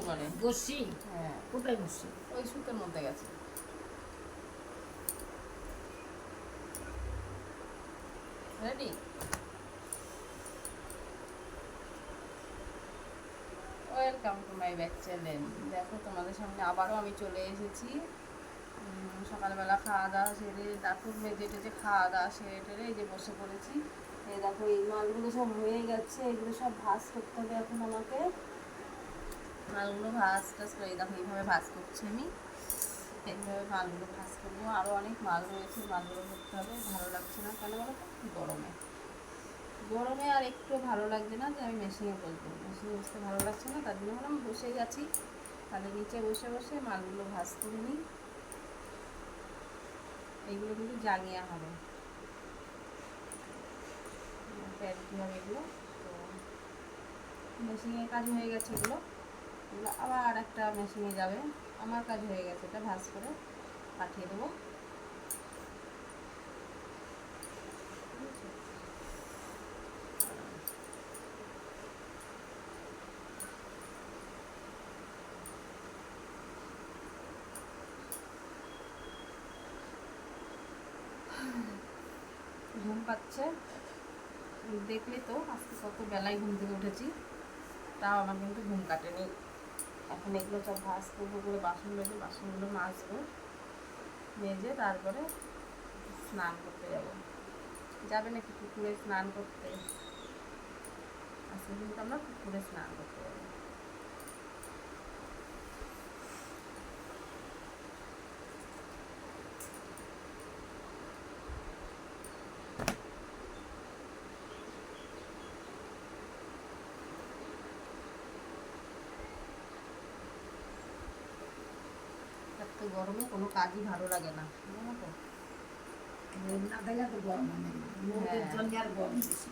করে বসি। হ্যাঁ, কোথায় বসি? ওই সুতের মধ্যে গেছে। Ready? Welcome to my back channel. দেখো, তোমাদের সামনে আবারও আমি চলে এসেছি। সকালবেলা খাওয়া দাওয়া সেরে, দেখো মেজে টেজে খাওয়া দাওয়া সেরে টেরে এই যে বসে পড়েছি। এই দেখো, এই মালগুলো সব হয়ে গেছে, এগুলো সব ভাজ করতে হবে এখন আমাকে। মালগুলো ভাজ টাজ করে, এই দেখো এইভাবে ভাজ করছি আমি। এইভাবে মালগুলো ভাজ করবো। আরও অনেক মাল রয়েছে, মালগুলো করতে হবে। ভালো লাগছে না কেন বলো তো? গরমে গরমে আর একটু ভালো লাগছে না যে আমি মেশিনে বসবো। মেশিনে বসতে ভালো লাগছে না, তার জন্য আমি বসে গেছি। তাহলে নিচে বসে বসে মালগুলো ভাজ করে নিই। এইগুলো কিন্তু জাঙিয়া হবে, প্যারটি হবে এগুলো। তো মেশিনের কাজ হয়ে গেছে, এগুলো এগুলো আবার একটা মেশিনে যাবে। আমার কাজ হয়ে গেছে, এটা ভাজ করে পাঠিয়ে দেবো। ঘুম পাচ্ছে, দেখলে তো আজকে কত বেলায় ঘুম থেকে উঠেছি, তাও আমার কিন্তু ঘুম কাটেনি। এখন এগুলো সব ভাজ করবো করে বাসন রয়েছে, বাসনগুলো মাজবো। মেজে তারপরে স্নান করতে যাব। যাবে নাকি পুকুরে স্নান করতে? আজকে কিন্তু আমরা পুকুরে স্নান করতে যাবো। এত গরমে কোনো কাজই ভালো লাগে না, জানো তো? রোদ না থাকলে তো গরম হয় না, রোদের হ্যাঁ, জন্য আর গরম বেশি।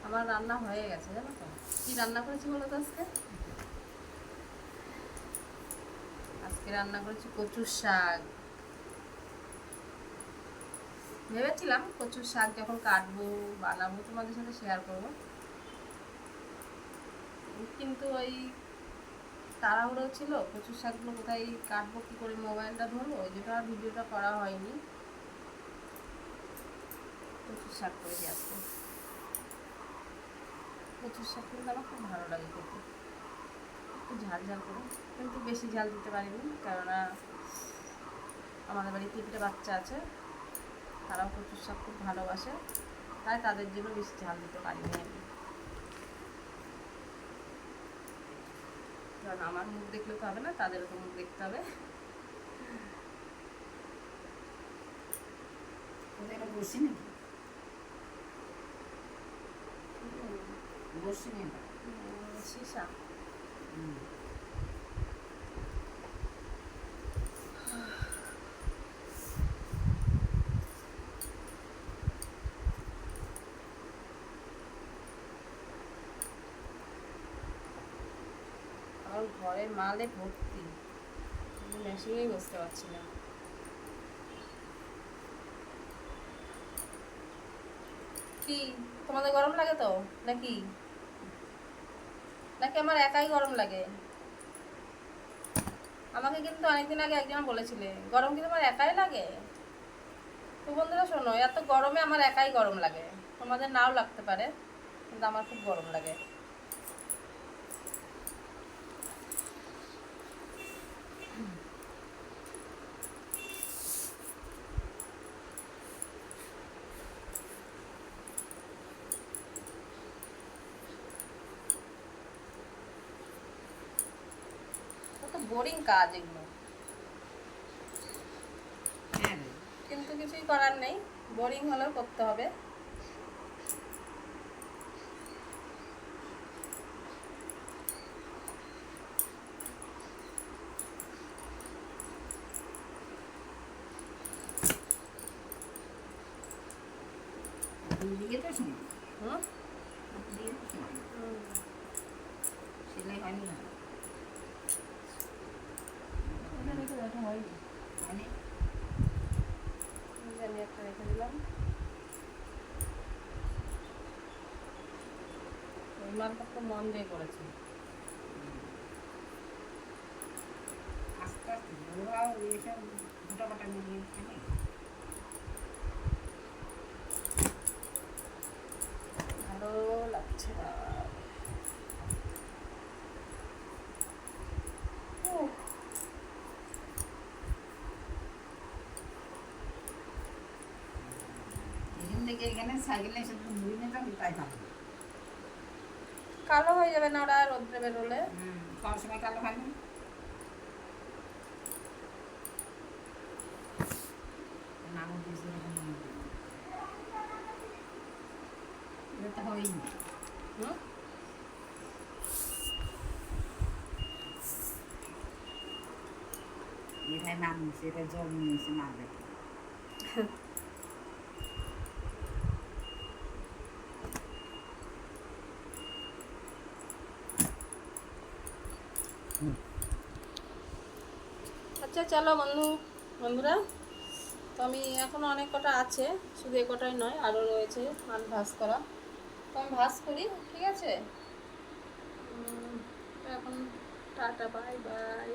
আমার রান্না হয়ে গেছে, জানো তো? কি রান্না করেছি বলো তো আজকে? আজকে রান্না করেছি কচুর শাক। ভেবেছিলাম কচুর শাক যখন কাটবো বানাবো তোমাদের সাথে শেয়ার করবো, কিন্তু ওই তাড়াহুড়ো ছিল। কচুর শাকগুলো কোথায় কাটবো, কী করে মোবাইলটা ধরবো, ওই জন্য আর ভিডিওটা করা হয়নি। কচুর শাক করেছি আজকে। কচুর শাক কিন্তু আমার খুব ভালো লাগে খেতে, একটু ঝাল ঝাল করে, কিন্তু বেশি ঝাল দিতে পারিনি, কেননা আমাদের বাড়িতে তিনটে বাচ্চা আছে, তারাও কচুর শাক খুব ভালোবাসে, তাই তাদের জন্য বেশি ঝাল দিতে পারিনি আমি। কারণ আমার মুখ দেখলে তো হবে না, তাদেরও তো মুখ দেখতে হবে। কোথায় এটা বসি নাকি? বসি না এটা। সীসা। আমার ঘরের মালে ভর্তি, মেশিনেই বসতে পারছি না। কি তোমাদের গরম লাগে তো নাকি? নাকি আমার একাই গরম লাগে? আমাকে কিন্তু অনেকদিন আগে একজন বলেছিলে গরম কি তোমার একাই লাগে। তো বন্ধুরা শোনো, এত গরমে আমার একাই গরম লাগে, তোমাদের নাও লাগতে পারে, কিন্তু আমার খুব গরম লাগে। কত বোরিং কাজ এগুলো, হ্যাঁ, কিন্তু কিছুই করার নেই, বোরিং হলেও করতে হবে। দিকে তো সময় হুম দিকে তো সময় সেলাই হয়নি না এটা রেখে দাও, এটা হয়নি। হয়নি আমি একটা রেখে দিলাম। ওই মার্কটা মন দিয়ে করেছি। আস্তে আস্তে ওরা এইসব মোটাপাটা নিয়ে থাকে ভালো লাগছে না। উহ, এখান থেকে এখানে সাইকেলে এসে তুমি মুড়ি নিয়ে যাবে তাই ভালো কালো হয়ে যাবে না ওরা রোদ্রে বেরোলে। কোন সময় কালো হয় না নামও দিয়েছে এরকম নামও দিয়েছে এটা তো হয়নি হুম এটাই নাম নিয়েছে এটা জল নিয়েছে না দেখে আচ্ছা চলো বন্ধুরা, তো আমি এখনও অনেক কটা আছে, শুধু এ কটাই নয়, আরও রয়েছে মান ভাজ করা। তো আমি ভাজ করি, ঠিক আছে। তো এখন টাটা, বাই বাই।